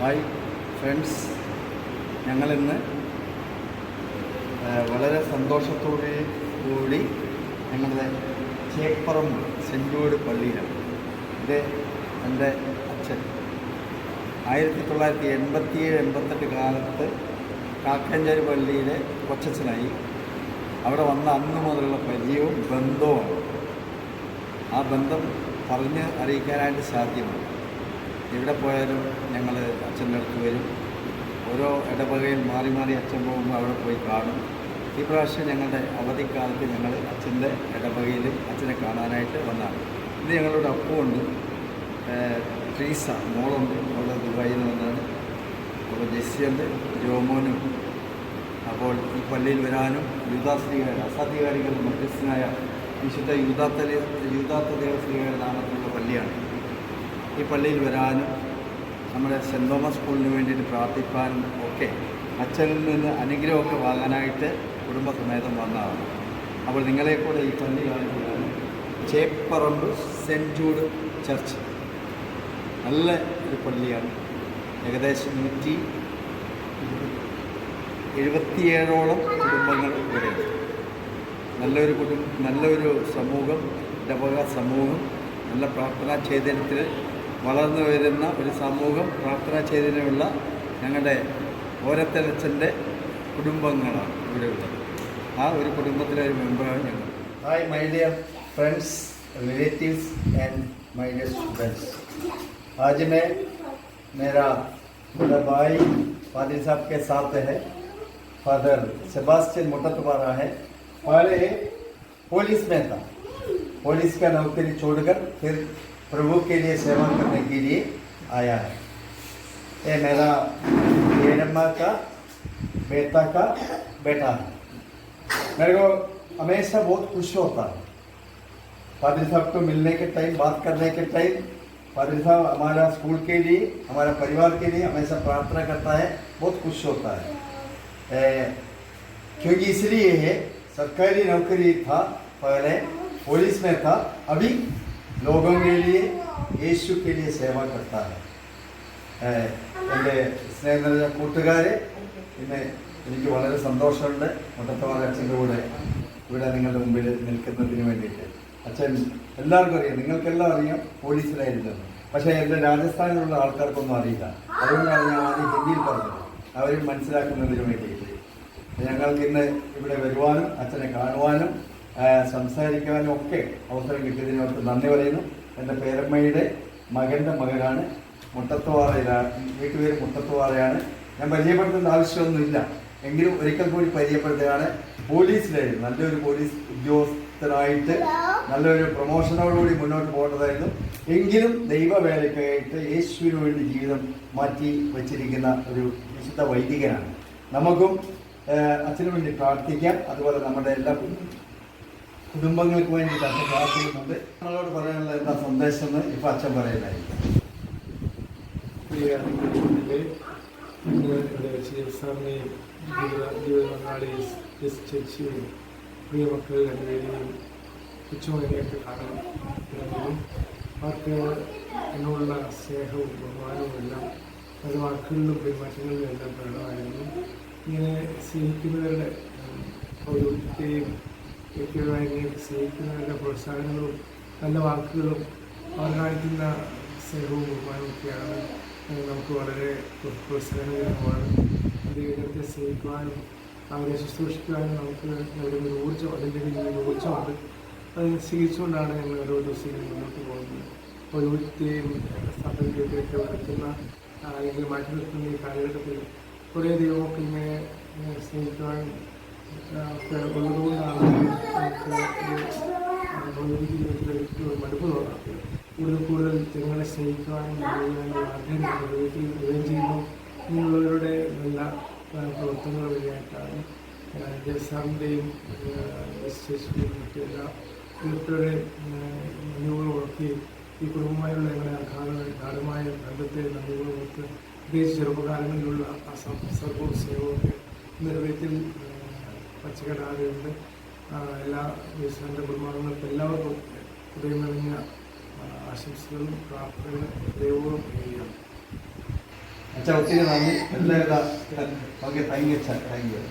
Hi friends, ഞങ്ങളിന്ന് വളരെ സന്തോഷത്തോടു കൂടി ഞങ്ങളുടെ ചേപ്പറമ്പ് സെൻറ് ജോർജ് പള്ളിയിലാണ്. ഇത് എൻ്റെ അച്ഛൻ 1987-88 കാലത്ത് കാക്കഞ്ചേരി പള്ളിയിലെ കൊച്ചച്ഛനായി. അവിടെ വന്ന അന്ന് മുതലുള്ള പരിചയവും ബന്ധവുമാണ്. ആ ബന്ധം പറഞ്ഞ് അറിയിക്കാനായിട്ട് സാധ്യമല്ല. എവിടെ പോയാലും ഞങ്ങൾ അച്ഛൻ്റെ അടുത്ത് വരും. ഓരോ ഇടവകയിൽ മാറി മാറി അച്ഛൻ പോകുമ്പോൾ അവിടെ പോയി കാണും. ഈ പ്രാവശ്യം ഞങ്ങളുടെ അവധിക്കാലത്ത് ഞങ്ങൾ അച്ഛൻ്റെ ഇടവകയിലും അച്ഛനെ കാണാനായിട്ട് വന്നതാണ്. ഇത് ഞങ്ങളുടെ അപ്പുണ്ട്, ട്രീസ മോളുണ്ട്, അവൾ ദുബായിൽ നിന്ന് വന്നതാണ്. അപ്പോൾ ജെസ്സിയുണ്ട്, ജോമോനും. അപ്പോൾ ഈ പള്ളിയിൽ വരാനും യൂദാശ്രീകാർ അസാധികാരികൾ മധ്യസ്ഥനായ വിശുദ്ധ യൂദാത്ത ദേവശ്രീകാരുടെ നാമത്തിലുള്ള പള്ളിയാണ്. ഈ പള്ളിയിൽ വരാനും നമ്മുടെ സെൻറ് തോമസ് സ്കൂളിന് വേണ്ടിയിട്ട് പ്രാർത്ഥിക്കാനും ഒക്കെ അച്ഛനിൽ നിന്ന് അനുഗ്രഹമൊക്കെ വാങ്ങാനായിട്ട് കുടുംബസമേതം വന്നതാണ്. അപ്പോൾ നിങ്ങളെ കൂടെ ഈ പള്ളി കാണിക്കുകയാണ്. ചേപ്പറമ്പ് സെൻറ് ജൂഡ് ചർച്ച് നല്ല ഒരു പള്ളിയാണ്. ഏകദേശം 177ഓളം കുടുംബങ്ങൾ ഇവിടെയുണ്ട്. നല്ലൊരു സമൂഹം, ഇടവക സമൂഹം, നല്ല പ്രാർത്ഥനാ ചൈതന്യത്തിൽ വളർന്നു വരുന്ന ഒരു സമൂഹം, പ്രാർത്ഥനാ ചൈതന്യമുള്ള ഞങ്ങളുടെ ഓരത്തലച്ചൻ്റെ കുടുംബങ്ങളാണ് ഇവിടെ ഉള്ളത്. ആ ഒരു കുടുംബത്തിലെ ഒരു മെമ്പറാണ് ഞങ്ങൾ. Hi my dear friends, relatives and my dear students, आज मैं मेरा भाई फादर साहब के साथ है. फादर सेबास्टियन मोटतवारा है. पहले पुलिस में था. पुलिस का नौकरी छोड़कर फिर प्रभु के लिए सेवा करने के लिए आया है. ये मेरा येनम्मा का बेटा का बेटा है. मेरे को हमेशा बहुत खुश होता है फादर साहब को मिलने के टाइम, बात करने के टाइम. फादर साहब हमारा स्कूल के लिए, हमारा परिवार के लिए हमेशा प्रार्थना करता है. बहुत खुश होता है क्योंकि इसलिए है सरकारी नौकरी था, पहले पुलिस में था, अभी लोगों के लिए, യേശു के लिए सेवा करता है. എൻ്റെ സ്നേഹം കൂട്ടുകാരെ, ഇന്ന് എനിക്ക് വളരെ സന്തോഷമുണ്ട് മുട്ടത്തവാറ അച്ഛൻ്റെ കൂടെ ഇവിടെ നിങ്ങളുടെ മുമ്പിൽ നിൽക്കുന്നതിന് വേണ്ടിയിട്ട്. അച്ഛൻ എല്ലാവർക്കും അറിയാം, നിങ്ങൾക്കെല്ലാം അറിയാം, പോലീസിലായിരുന്നത്. പക്ഷേ എൻ്റെ രാജസ്ഥാനിലുള്ള ആൾക്കാർക്കൊന്നും അറിയില്ല. അതുകൊണ്ടാണ് ഞാൻ ആദ്യം ഹിന്ദിയിൽ പറഞ്ഞത്, അവരും മനസ്സിലാക്കുന്നതിന് വേണ്ടിയിട്ട്. ഞങ്ങൾക്ക് ഇന്ന് ഇവിടെ വരുവാനും അച്ഛനെ കാണുവാനും സംസാരിക്കാനും ഒക്കെ അവസരം കിട്ടിയതിന് അവർക്ക് നന്ദി പറയുന്നു. എൻ്റെ പേരമ്മയുടെ മകൻ്റെ മകനാണ്. മുട്ടത്തുവാറയിലാണ്, വീട്ടുപേര് മുട്ടത്തുവാറയാണ്. ഞാൻ പരിചയപ്പെടുത്തേണ്ട ആവശ്യമൊന്നുമില്ല, എങ്കിലും ഒരിക്കൽ കൂടി പരിചയപ്പെടുത്തുകയാണ്. പോലീസിലായിരുന്നു, നല്ലൊരു പോലീസ് ഉദ്യോഗസ്ഥനായിട്ട് നല്ലൊരു പ്രൊമോഷനോടുകൂടി മുന്നോട്ട് പോകേണ്ടതായിരുന്നു. എങ്കിലും ദൈവവേലയ്ക്കായിട്ട് യേശുവിന് വേണ്ടി ജീവിതം മാറ്റി വച്ചിരിക്കുന്ന ഒരു വിശുദ്ധ വൈദികനാണ്. നമുക്കും അച്ഛന് വേണ്ടി പ്രാർത്ഥിക്കാം. അതുപോലെ നമ്മുടെ എല്ലാ കുടുംബങ്ങൾക്ക് വേണ്ടിയിട്ട് അച്ഛൻ പ്രാർത്ഥിക്കുന്നുണ്ട്. നമ്മളോട് പറയാനുള്ള എന്താ സന്ദേശം എന്ന് ഇപ്പം അച്ഛൻ പറയുന്നതായിരിക്കും. പ്രിയ മക്കൾ രണ്ടുപേരെയും ഉച്ചമണിയൊക്കെ കാണുമെങ്കിലും അവർക്ക് എന്നോടുള്ള സ്നേഹവും ബഹുമാനവും എല്ലാം പല വാക്കുകളിലും പെരുമാറ്റങ്ങളിലും എല്ലാം പ്രകടമായിരുന്നു. ഇങ്ങനെ സ്നേഹിക്കുന്നവരുടെ പൗരോഹിത്യത്തെയും വ്യക്തിപരമായി സ്നേഹിക്കുന്നവരുടെ പ്രോത്സാഹനങ്ങളും നല്ല വാക്കുകളും അവർ കാണിക്കുന്ന സ്നേഹവും ബഹുമാനമൊക്കെയാണ് നമുക്ക് വളരെ പ്രോത്സാഹനകരമാണ്. ദൈവത്തെ സ്നേഹിക്കുവാനും അവരെ ശുശ്രൂഷിക്കുവാനും നമുക്ക് അതിൻ്റെ ഊർജ്ജം, അതിൻ്റെ ഒരു ഊർജ്ജമുണ്ട്. അത് സ്വീകരിച്ചുകൊണ്ടാണ് ഞങ്ങൾ ഓരോ ദിവസവും മുന്നോട്ട് പോകുന്നത്. പൗരോഹിത്യത്തെയും സ്ഥാപനത്തെയൊക്കെ വരയ്ക്കുന്ന അല്ലെങ്കിൽ മാറ്റി നിർത്തുന്ന ഈ കാലഘട്ടത്തിൽ കുറേ ദൈവമൊക്കെ ഇങ്ങനെ സ്നേഹിക്കുവാനും ഒക്കെ ഉള്ളതുകൊണ്ടാണ് നമുക്ക് ഒരു മടുപ്പ് തോന്നാത്തത്. കൂടുതൽ ജനങ്ങളെ സ്നേഹിക്കുവാനും ആഗ്രഹം വീട്ടിൽ ചെയ്യുന്നു ഇങ്ങനെയുള്ളവരുടെ നല്ല പ്രവർത്തനങ്ങൾ വഴിയായിട്ടാണ് ജലസാറിൻ്റെയും ശേഷിയും മറ്റെല്ലാ ഇവരുടെ അനുഭവങ്ങളൊക്കെ ഈ കുടുംബമായുള്ള ഞങ്ങളുടെ ഗാഠമായ ബന്ധത്തെ അനുഭവങ്ങൾക്ക് പ്രത്യേകിച്ച് ചെറുപ്പകാലങ്ങളിലുള്ള ആ സർവ്വവും സ്നേഹമൊക്കെ നിറവേറ്റിൽ പച്ചക്കടാതെയുണ്ട്. എല്ലാ ദിവസങ്ങളുടെ കുടുംബാംഗങ്ങൾക്ക് എല്ലാവർക്കും ഹൃദയം ആശംസകളും പ്രാർത്ഥനകളും ദൈവവും ചെയ്യുകയാണ്. അച്ഛാ ഒത്തിരി നന്ദി. എല്ലാവിധ ഓക്കെ, താങ്ക് യു അച്ഛാ, താങ്ക് യു.